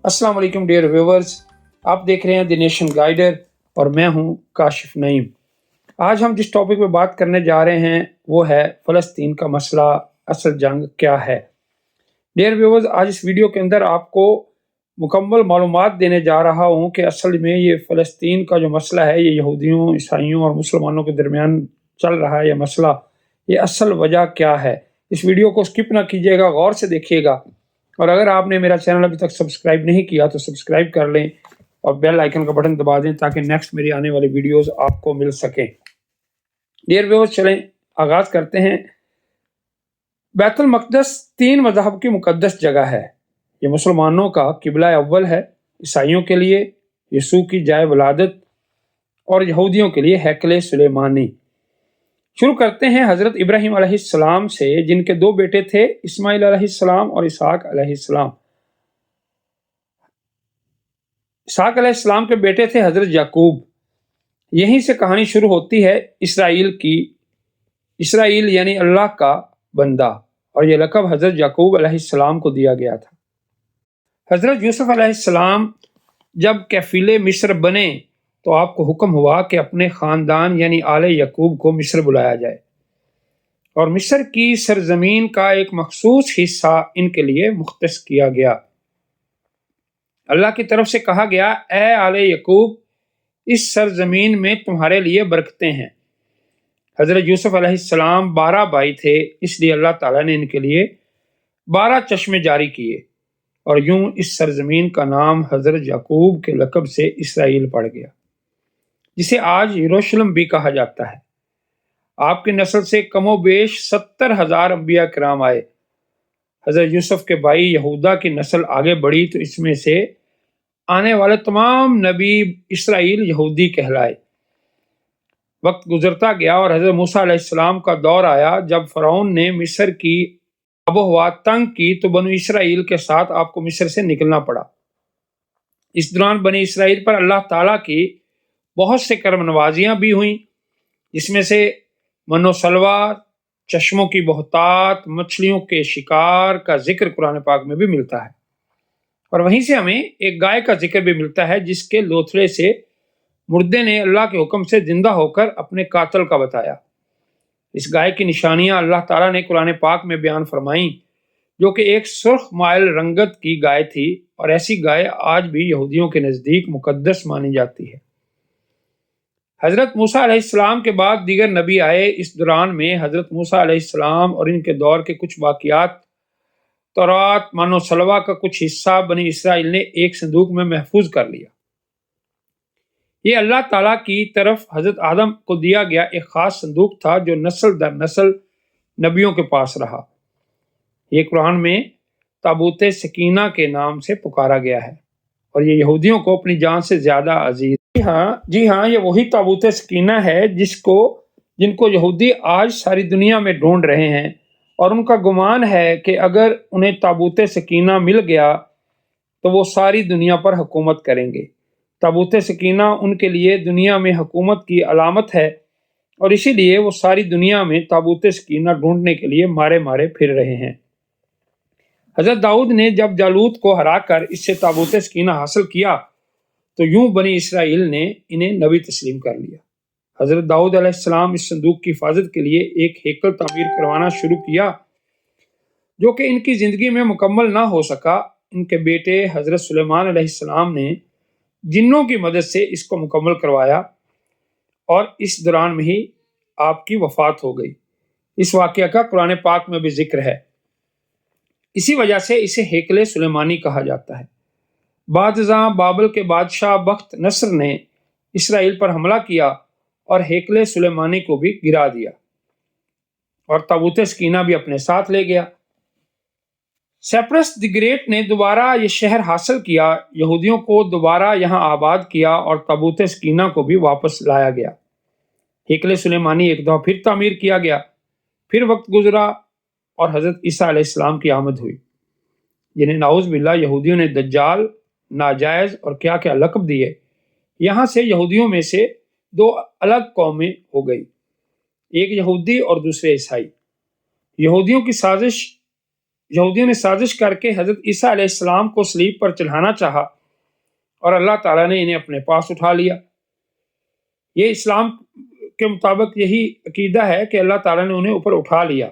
السلام علیکم dear viewers, آپ دیکھ رہے ہیں دی نیشن گائیڈر اور میں ہوں کاشف نعیم۔ آج ہم جس ٹاپک پہ بات کرنے جا رہے ہیں وہ ہے فلسطین کا مسئلہ، اصل جنگ کیا ہے۔ ڈیئر ویورز، آج اس ویڈیو کے اندر آپ کو مکمل معلومات دینے جا رہا ہوں کہ اصل میں یہ فلسطین کا جو مسئلہ ہے، یہ یہودیوں، عیسائیوں اور مسلمانوں کے درمیان چل رہا ہے یہ مسئلہ، یہ اصل وجہ کیا ہے۔ اس ویڈیو کو سکپ نہ کیجیے گا، غور سے دیکھیے گا، اور اگر آپ نے میرا چینل ابھی تک سبسکرائب نہیں کیا تو سبسکرائب کر لیں اور بیل آئیکن کا بٹن دبا دیں تاکہ نیکسٹ میری آنے والی ویڈیوز آپ کو مل سکیں۔ ڈیئر ویورز، چلیں آغاز کرتے ہیں۔ بیت المقدس 3 مذہب کی مقدس جگہ ہے۔ یہ مسلمانوں کا قبلہ اول ہے، عیسائیوں کے لیے یسوع کی جائے ولادت اور یہودیوں کے لیے ہیکل سلیمانی۔ شروع کرتے ہیں حضرت ابراہیم علیہ السلام سے، جن کے 2 بیٹے تھے، اسماعیل علیہ السلام اور اسحاق علیہ السلام۔ اسحاق علیہ السلام کے بیٹے تھے حضرت یعقوب۔ یہیں سے کہانی شروع ہوتی ہے اسرائیل کی۔ اسرائیل یعنی اللہ کا بندہ، اور یہ لقب حضرت یعقوب علیہ السلام کو دیا گیا تھا۔ حضرت یوسف علیہ السلام جب کفیل مصر بنے تو آپ کو حکم ہوا کہ اپنے خاندان یعنی آل یعقوب کو مصر بلایا جائے، اور مصر کی سرزمین کا ایک مخصوص حصہ ان کے لیے مختص کیا گیا۔ اللہ کی طرف سے کہا گیا، اے آل یعقوب، اس سرزمین میں تمہارے لیے برکتیں ہیں۔ حضرت یوسف علیہ السلام 12 بھائی تھے، اس لیے اللہ تعالیٰ نے ان کے لیے 12 چشمے جاری کیے، اور یوں اس سرزمین کا نام حضرت یعقوب کے لقب سے اسرائیل پڑ گیا، جسے آج یروشلم بھی کہا جاتا ہے۔ آپ کی نسل سے کم و بیش 70,000 انبیاء کرام آئے۔ حضرت یوسف کے بھائی یہودا کی نسل آگے بڑھی تو اس میں سے آنے والے تمام نبی اسرائیل یہودی کہلائے۔ وقت گزرتا گیا اور حضرت موسیٰ علیہ السلام کا دور آیا، جب فرعون نے مصر کی آب و ہوا تنگ کی تو بنو اسرائیل کے ساتھ آپ کو مصر سے نکلنا پڑا۔ اس دوران بنی اسرائیل پر اللہ تعالیٰ کی بہت سے کرم نوازیاں بھی ہوئیں، جس میں سے من و سلوہ، چشموں کی بہتات، مچھلیوں کے شکار کا ذکر قرآن پاک میں بھی ملتا ہے، اور وہیں سے ہمیں ایک گائے کا ذکر بھی ملتا ہے جس کے لوتھڑے سے مردے نے اللہ کے حکم سے زندہ ہو کر اپنے قاتل کا بتایا۔ اس گائے کی نشانیاں اللہ تعالیٰ نے قرآن پاک میں بیان فرمائیں، جو کہ ایک سرخ مائل رنگت کی گائے تھی، اور ایسی گائے آج بھی یہودیوں کے نزدیک مقدس مانی جاتی ہے۔ حضرت موسیٰ علیہ السلام کے بعد دیگر نبی آئے۔ اس دوران میں حضرت موسیٰ علیہ السلام اور ان کے دور کے کچھ واقعات، تورات، من و سلوہ کا کچھ حصہ بنی اسرائیل نے ایک صندوق میں محفوظ کر لیا۔ یہ اللہ تعالیٰ کی طرف حضرت آدم کو دیا گیا ایک خاص صندوق تھا، جو نسل در نسل نبیوں کے پاس رہا۔ یہ قرآن میں تابوت سکینہ کے نام سے پکارا گیا ہے، اور یہ یہودیوں کو اپنی جان سے زیادہ عزیز۔ جی ہاں، یہ وہی تابوت سکینہ ہے جن کو یہودی آج ساری دنیا میں ڈھونڈ رہے ہیں، اور ان کا گمان ہے کہ اگر انہیں تابوت سکینہ مل گیا تو وہ ساری دنیا پر حکومت کریں گے۔ تابوت سکینہ ان کے لیے دنیا میں حکومت کی علامت ہے، اور اسی لیے وہ ساری دنیا میں تابوت سکینہ ڈھونڈنے کے لیے مارے مارے پھر رہے ہیں۔ حضرت داؤد نے جب جالوت کو ہرا کر اس سے تابوت سکینہ حاصل کیا تو یوں بنی اسرائیل نے انہیں نبی تسلیم کر لیا۔ حضرت داؤد علیہ السلام اس صندوق کی حفاظت کے لیے ایک ہیکل تعمیر کروانا شروع کیا، جو کہ ان کی زندگی میں مکمل نہ ہو سکا۔ ان کے بیٹے حضرت سلیمان علیہ السلام نے جنوں کی مدد سے اس کو مکمل کروایا، اور اس دوران میں ہی آپ کی وفات ہو گئی۔ اس واقعہ کا قرآن پاک میں بھی ذکر ہے، اسی وجہ سے اسے ہیکل سلیمانی کہا جاتا ہے۔ بعد ازاں بابل کے بادشاہ بخت نصر نے اسرائیل پر حملہ کیا اور ہیکل سلیمانی کو بھی گرا دیا، اور تابوت سکینہ بھی اپنے ساتھ لے گیا۔ سیپرس دی گریٹ نے دوبارہ یہ شہر حاصل کیا، یہودیوں کو دوبارہ یہاں آباد کیا، اور تابوت سکینہ کو بھی واپس لایا گیا۔ ہیکل سلیمانی ایک دفعہ پھر تعمیر کیا گیا۔ پھر وقت گزرا اور حضرت عیسیٰ علیہ السلام کی آمد ہوئی، جنہیں نعوذ باللہ یہودیوں نے دجال، ناجائز اور کیا کیا لقب دیے۔ یہاں سے یہودیوں میں سے 2 الگ قومیں ہو گئی، ایک یہودی اور دوسرے عیسائی۔ یہودیوں کی سازش یہودیوں نے سازش کر کے حضرت عیسیٰ علیہ السلام کو صلیب پر چڑھانا چاہا اور اللہ تعالیٰ نے انہیں اپنے پاس اٹھا لیا۔ یہ اسلام کے مطابق یہی عقیدہ ہے کہ اللہ تعالیٰ نے انہیں اوپر اٹھا لیا،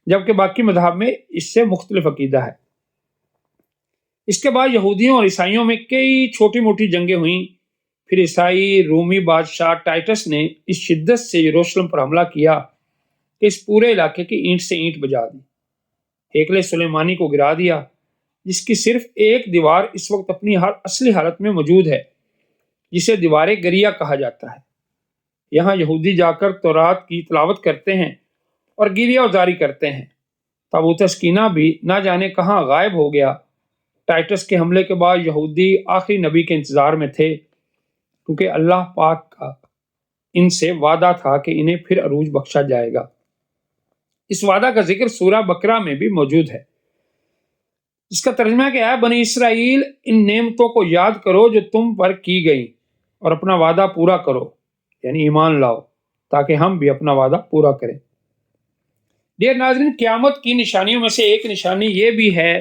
جبکہ باقی مذہب میں اس سے مختلف عقیدہ ہے۔ اس کے بعد یہودیوں اور عیسائیوں میں کئی چھوٹی موٹی جنگیں ہوئیں۔ پھر عیسائی رومی بادشاہ ٹائٹس نے اس شدت سے یروشلم پر حملہ کیا کہ اس پورے علاقے کی اینٹ سے اینٹ بجا دی، ہیکل سلیمانی کو گرا دیا، جس کی صرف ایک دیوار اس وقت اپنی اصلی حالت میں موجود ہے، جسے دیوار گریہ کہا جاتا ہے۔ یہاں یہودی جا کر تورات کی تلاوت کرتے ہیں اور گریہ جاری کرتے ہیں۔ تابوت سکینہ بھی نہ جانے کہاں غائب ہو گیا۔ ٹائٹس کے حملے کے بعد یہودی آخری نبی کے انتظار میں تھے، کیونکہ اللہ پاک کا ان سے وعدہ تھا کہ انہیں پھر عروج بخشا جائے گا۔ اس وعدہ کا ذکر سورہ بقرہ میں بھی موجود ہے، جس کا ترجمہ ہے کہ اے بنی اسرائیل، ان نعمتوں کو یاد کرو جو تم پر کی گئیں، اور اپنا وعدہ پورا کرو، یعنی ایمان لاؤ، تاکہ ہم بھی اپنا وعدہ پورا کریں۔ ڈیئر ناظرین، قیامت کی نشانیوں میں سے ایک نشانی یہ بھی ہے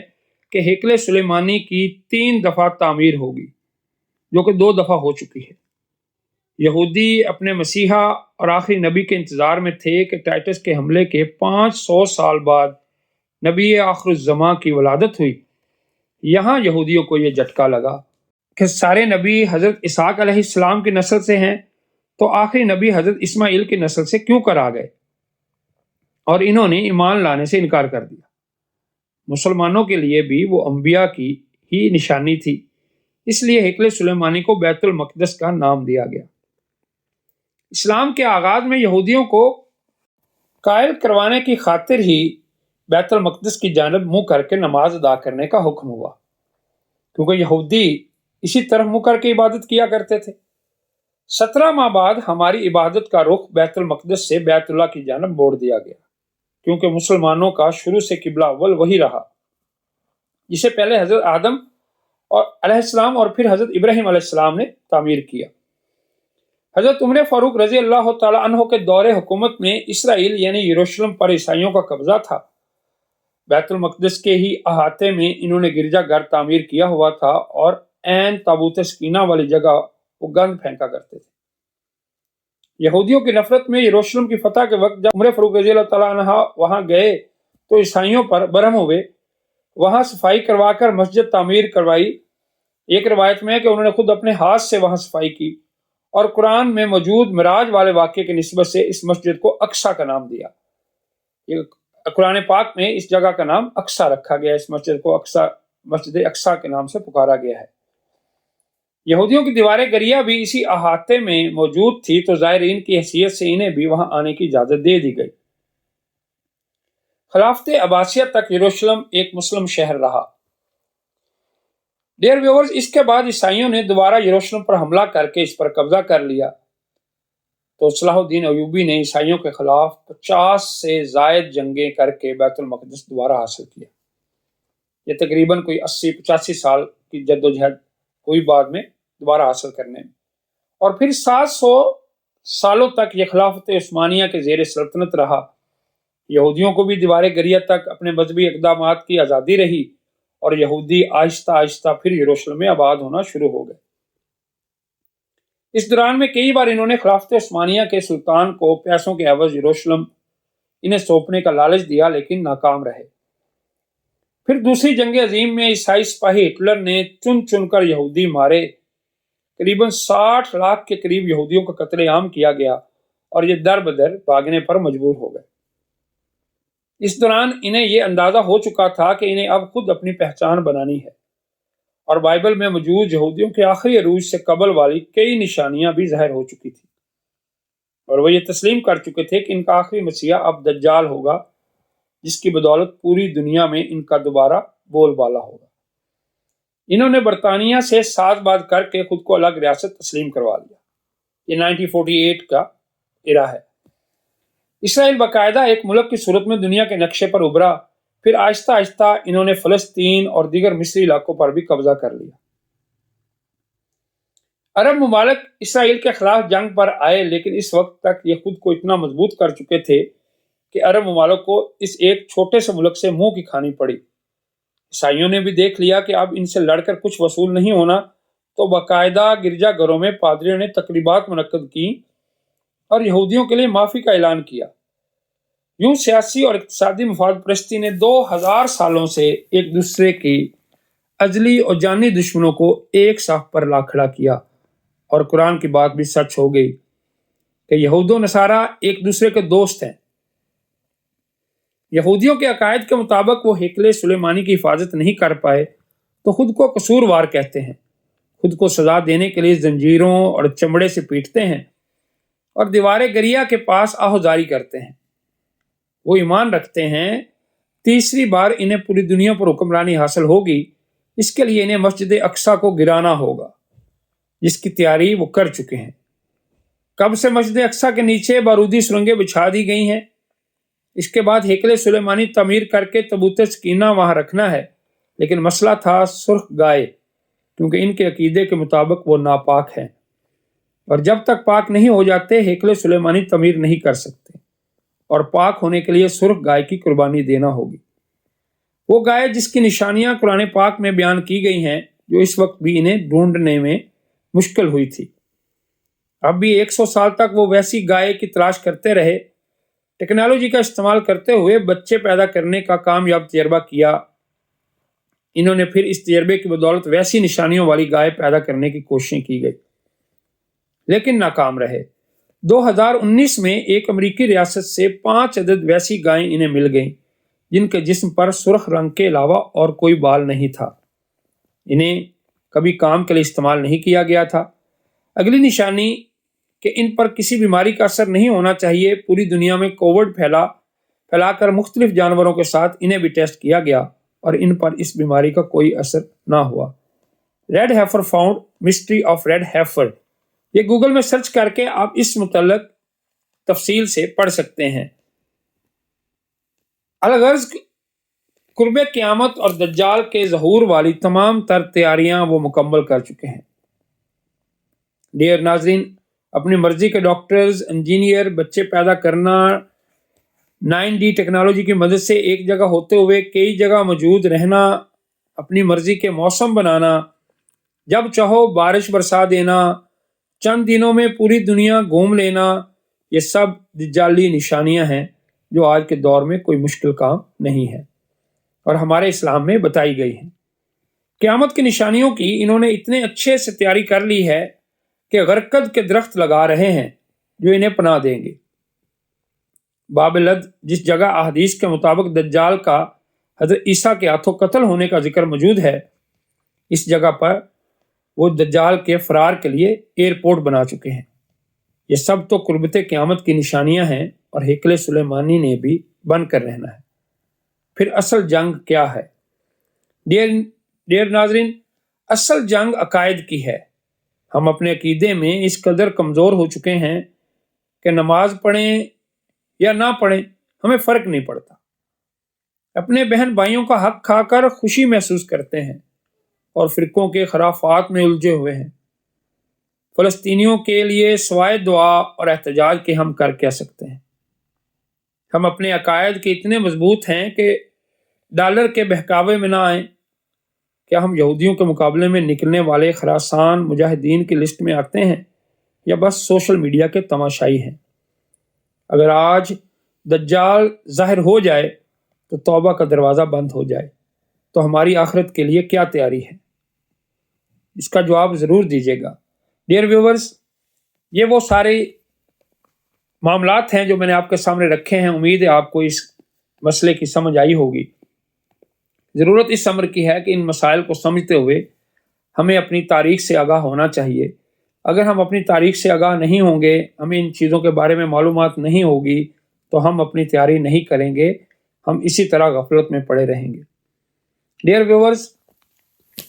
کہ ہیکل سلیمانی کی 3 دفعہ تعمیر ہوگی، جو کہ 2 دفعہ ہو چکی ہے۔ یہودی اپنے مسیحا اور آخری نبی کے انتظار میں تھے کہ ٹائٹس کے حملے کے 500 سال بعد نبی آخر الزماں کی ولادت ہوئی۔ یہاں یہودیوں کو یہ جھٹکا لگا کہ سارے نبی حضرت اسحاق علیہ السلام کی نسل سے ہیں، تو آخری نبی حضرت اسماعیل کی نسل سے کیوں کر آ گئے، اور انہوں نے ایمان لانے سے انکار کر دیا۔ مسلمانوں کے لیے بھی وہ انبیاء کی ہی نشانی تھی، اس لیے ہیکل سلیمانی کو بیت المقدس کا نام دیا گیا۔ اسلام کے آغاز میں یہودیوں کو قائل کروانے کی خاطر ہی بیت المقدس کی جانب منہ کر کے نماز ادا کرنے کا حکم ہوا، کیونکہ یہودی اسی طرف منہ کر کے عبادت کیا کرتے تھے۔ 17 ماہ بعد ہماری عبادت کا رخ بیت المقدس سے بیت اللہ کی جانب موڑ دیا گیا، کیونکہ مسلمانوں کا شروع سے قبلہ اول وہی رہا، جسے پہلے حضرت آدم علیہ السلام اور پھر حضرت ابراہیم علیہ السلام نے تعمیر کیا۔ حضرت عمر فاروق رضی اللہ تعالی عنہ کے دور حکومت میں اسرائیل یعنی یروشلم پر عیسائیوں کا قبضہ تھا۔ بیت المقدس کے ہی احاطے میں انہوں نے گرجا گھر تعمیر کیا ہوا تھا، اور عین تابوت سکینہ والی جگہ وہ گند پھینکا کرتے تھے۔ یہودیوں کی نفرت میں یروشلم کی فتح کے وقت جب عمر فاروق رضی اللہ تعالیٰ عنہ وہاں گئے تو عیسائیوں پر برہم ہوئے، وہاں صفائی کروا کر مسجد تعمیر کروائی۔ ایک روایت میں ہے کہ انہوں نے خود اپنے ہاتھ سے وہاں صفائی کی، اور قرآن میں موجود معراج والے واقعے کی نسبت سے اس مسجد کو اقصیٰ کا نام دیا۔ قرآن پاک میں اس جگہ کا نام اقصیٰ رکھا گیا، اس مسجد کو مسجد اقصیٰ کے نام سے پکارا گیا ہے۔ یہودیوں کی دیوار گریہ بھی اسی احاطے میں موجود تھی، تو زائرین کی حیثیت سے انہیں بھی وہاں آنے کی اجازت دے دی گئی۔ خلافت عباسیہ تک یروشلم ایک مسلم شہر رہا۔ ڈیئر ویورز، اس کے بعد عیسائیوں نے دوبارہ یروشلم پر حملہ کر کے اس پر قبضہ کر لیا، تو صلاح الدین ایوبی نے عیسائیوں کے خلاف 50 سے زائد جنگیں کر کے بیت المقدس دوبارہ حاصل کیا۔ یہ تقریباً کوئی 80-85 سال کی جد و جہد ہوئی بعد میں دوبارہ حاصل کرنے میں، اور پھر 700 سالوں تک یہ خلافت عثمانیہ کے زیر سلطنت رہا۔ یہودیوں کو بھی دیوار گریہ تک اپنے مذہبی اقدامات کی آزادی رہی، اور یہودی آہستہ آہستہ پھر یروشلم میں آباد ہونا شروع ہو گئے۔ اس دوران میں کئی بار انہوں نے خلافت عثمانیہ کے سلطان کو پیسوں کے عوض یروشلم انہیں سونپنے کا لالچ دیا، لیکن ناکام رہے۔ پھر دوسری جنگ عظیم میں عیسائی سپاہی ہٹلر نے چن چن کر یہودی مارے۔ قریباً 60 لاکھ کے قریب یہودیوں کا قتل عام کیا گیا، اور یہ در بدر بھاگنے پر مجبور ہو گئے۔ اس دوران انہیں یہ اندازہ ہو چکا تھا کہ انہیں اب خود اپنی پہچان بنانی ہے، اور بائبل میں موجود یہودیوں کے آخری عروج سے قبل والی کئی نشانیاں بھی ظاہر ہو چکی تھی، اور وہ یہ تسلیم کر چکے تھے کہ ان کا آخری مسیحا اب دجال ہوگا، جس کی بدولت پوری دنیا میں ان کا دوبارہ بول بالا ہوگا۔ انہوں نے برطانیہ سے ساز باز کر کے خود کو الگ ریاست تسلیم کروا لیا۔ یہ 1948 کا ایرا ہے۔ اسرائیل باقاعدہ ایک ملک کی صورت میں دنیا کے نقشے پر ابھرا، پھر آہستہ آہستہ انہوں نے فلسطین اور دیگر مصری علاقوں پر بھی قبضہ کر لیا۔ عرب ممالک اسرائیل کے خلاف جنگ پر آئے، لیکن اس وقت تک یہ خود کو اتنا مضبوط کر چکے تھے کہ عرب ممالک کو اس ایک چھوٹے سے ملک سے منہ کی کھانی پڑی۔ عیسائیوں نے بھی دیکھ لیا کہ اب ان سے لڑ کر کچھ وصول نہیں ہونا، تو باقاعدہ گرجا گھروں میں پادریوں نے تقریبات منعقد کی اور یہودیوں کے لیے معافی کا اعلان کیا۔ یوں سیاسی اور اقتصادی مفاد پرستی نے 2000 سالوں سے ایک دوسرے کی ازلی اور جانی دشمنوں کو ایک صف پر لا کھڑا کیا، اور قرآن کی بات بھی سچ ہو گئی کہ یہود و نصارہ ایک دوسرے کے دوست ہیں۔ یہودیوں کے عقائد کے مطابق وہ ہیکل سلیمانی کی حفاظت نہیں کر پائے تو خود کو قصوروار کہتے ہیں، خود کو سزا دینے کے لیے زنجیروں اور چمڑے سے پیٹتے ہیں اور دیوار گریا کے پاس آہوزاری کرتے ہیں۔ وہ ایمان رکھتے ہیں تیسری بار انہیں پوری دنیا پر حکمرانی حاصل ہوگی، اس کے لیے انہیں مسجد اقصی کو گرانا ہوگا، جس کی تیاری وہ کر چکے ہیں۔ کب سے مسجد اقصی کے نیچے بارودی سرنگیں بچھا دی گئی ہیں۔ اس کے بعد ہیکل سلیمانی تعمیر کر کے تابوت سکینہ وہاں رکھنا ہے، لیکن مسئلہ تھا سرخ گائے، کیونکہ ان کے عقیدے کے مطابق وہ ناپاک ہیں، اور جب تک پاک نہیں ہو جاتے ہیکل سلیمانی تعمیر نہیں کر سکتے، اور پاک ہونے کے لیے سرخ گائے کی قربانی دینا ہوگی۔ وہ گائے جس کی نشانیاں قرآن پاک میں بیان کی گئی ہیں، جو اس وقت بھی انہیں ڈھونڈنے میں مشکل ہوئی تھی۔ اب بھی 100 سال تک وہ ویسی گائے کی تلاش کرتے رہے۔ ٹیکنالوجی کا استعمال کرتے ہوئے بچے پیدا کرنے کا کامیاب تجربہ کیا۔ انہوں نے پھر اس تجربے کی بدولت ویسی نشانیوں والی گائے پیدا کرنے کی کوششیں کی گئی، لیکن ناکام رہے۔ 2019 میں ایک امریکی ریاست سے 5 عدد ویسی گائیں انہیں مل گئیں جن کے جسم پر سرخ رنگ کے علاوہ اور کوئی بال نہیں تھا۔ انہیں کبھی کام کے لیے استعمال نہیں کیا گیا تھا۔ اگلی نشانی کہ ان پر کسی بیماری کا اثر نہیں ہونا چاہیے۔ پوری دنیا میں کووڈ پھیلا کر مختلف جانوروں کے ساتھ انہیں بھی ٹیسٹ کیا گیا اور ان پر اس بیماری کا کوئی اثر نہ ہوا۔ Red heifer found, mystery of red heifer, یہ گوگل میں سرچ کر کے آپ اس متعلق تفصیل سے پڑھ سکتے ہیں۔ الغرض قرب قیامت اور دجال کے ظہور والی تمام تر تیاریاں وہ مکمل کر چکے ہیں۔ ڈیئر ناظرین، اپنی مرضی کے ڈاکٹرز، انجینئر، بچے پیدا کرنا، 9D ٹیکنالوجی کی مدد سے ایک جگہ ہوتے ہوئے کئی جگہ موجود رہنا، اپنی مرضی کے موسم بنانا، جب چاہو بارش برسا دینا، چند دنوں میں پوری دنیا گھوم لینا، یہ سب دجالی نشانیاں ہیں جو آج کے دور میں کوئی مشکل کام نہیں ہے اور ہمارے اسلام میں بتائی گئی ہیں۔ قیامت کی نشانیوں کی انہوں نے اتنے اچھے سے تیاری کر لی ہے کہ غرقد کے درخت لگا رہے ہیں جو انہیں پناہ دیں گے۔ باب لد، جس جگہ احادیث کے مطابق دجال کا حضرت عیسیٰ کے ہاتھوں قتل ہونے کا ذکر موجود ہے، اس جگہ پر وہ دجال کے فرار کے لیے ایئرپورٹ بنا چکے ہیں۔ یہ سب تو قربت قیامت کی نشانیاں ہیں اور ہیکل سلیمانی نے بھی بن کر رہنا ہے۔ پھر اصل جنگ کیا ہے؟ ڈیئر ناظرین، اصل جنگ عقائد کی ہے۔ ہم اپنے عقیدے میں اس قدر کمزور ہو چکے ہیں کہ نماز پڑھیں یا نہ پڑھیں ہمیں فرق نہیں پڑتا۔ اپنے بہن بھائیوں کا حق کھا کر خوشی محسوس کرتے ہیں اور فرقوں کے خرافات میں الجھے ہوئے ہیں۔ فلسطینیوں کے لیے سوائے دعا اور احتجاج کے ہم کر کیا سکتے ہیں؟ ہم اپنے عقائد کے اتنے مضبوط ہیں کہ ڈالر کے بہکاوے میں نہ آئیں۔ کیا ہم یہودیوں کے مقابلے میں نکلنے والے خراسان مجاہدین کی لسٹ میں آتے ہیں یا بس سوشل میڈیا کے تماشائی ہیں؟ اگر آج دجال ظاہر ہو جائے تو توبہ کا دروازہ بند ہو جائے تو ہماری آخرت کے لیے کیا تیاری ہے؟ اس کا جواب ضرور دیجیے گا۔ ڈیئر ویورز، یہ وہ سارے معاملات ہیں جو میں نے آپ کے سامنے رکھے ہیں۔ امید ہے آپ کو اس مسئلے کی سمجھ آئی ہوگی۔ ضرورت اس امر کی ہے کہ ان مسائل کو سمجھتے ہوئے ہمیں اپنی تاریخ سے آگاہ ہونا چاہیے۔ اگر ہم اپنی تاریخ سے آگاہ نہیں ہوں گے، ہمیں ان چیزوں کے بارے میں معلومات نہیں ہوگی، تو ہم اپنی تیاری نہیں کریں گے، ہم اسی طرح غفلت میں پڑے رہیں گے۔ ڈیئر ویورز،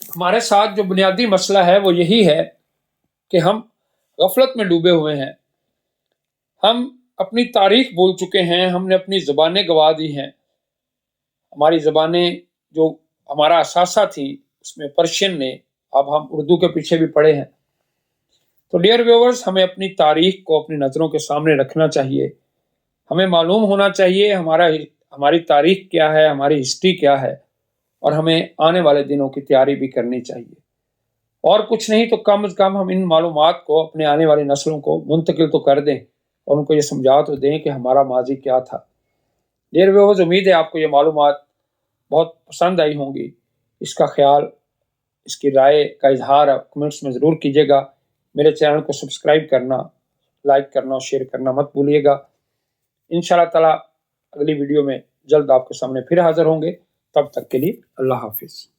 ہمارے ساتھ جو بنیادی مسئلہ ہے وہ یہی ہے کہ ہم غفلت میں ڈوبے ہوئے ہیں۔ ہم اپنی تاریخ بھول چکے ہیں، ہم نے اپنی زبانیں گوا دی ہیں۔ ہماری زبانیں جو ہمارا اثاثہ تھی اس میں پرشین نے، اب ہم اردو کے پیچھے بھی پڑے ہیں۔ تو ڈیئر ویورز، ہمیں اپنی تاریخ کو اپنی نظروں کے سامنے رکھنا چاہیے۔ ہمیں معلوم ہونا چاہیے ہماری تاریخ کیا ہے، ہماری ہسٹری کیا ہے، اور ہمیں آنے والے دنوں کی تیاری بھی کرنی چاہیے۔ اور کچھ نہیں تو کم از کم ہم ان معلومات کو اپنے آنے والی نسلوں کو منتقل تو کر دیں، اور ان کو یہ سمجھا تو دیں کہ ہمارا ماضی کیا تھا۔ ڈیئر ویورز، امید ہے آپ کو یہ معلومات بہت پسند آئی ہوں گی۔ اس کا خیال، اس کی رائے کا اظہار آپ کمنٹس میں ضرور کیجیے گا۔ میرے چینل کو سبسکرائب کرنا، لائک کرنا اور شیئر کرنا مت بھولیے گا۔ انشاءاللہ تعالی اگلی ویڈیو میں جلد آپ کے سامنے پھر حاضر ہوں گے۔ تب تک کے لیے اللہ حافظ۔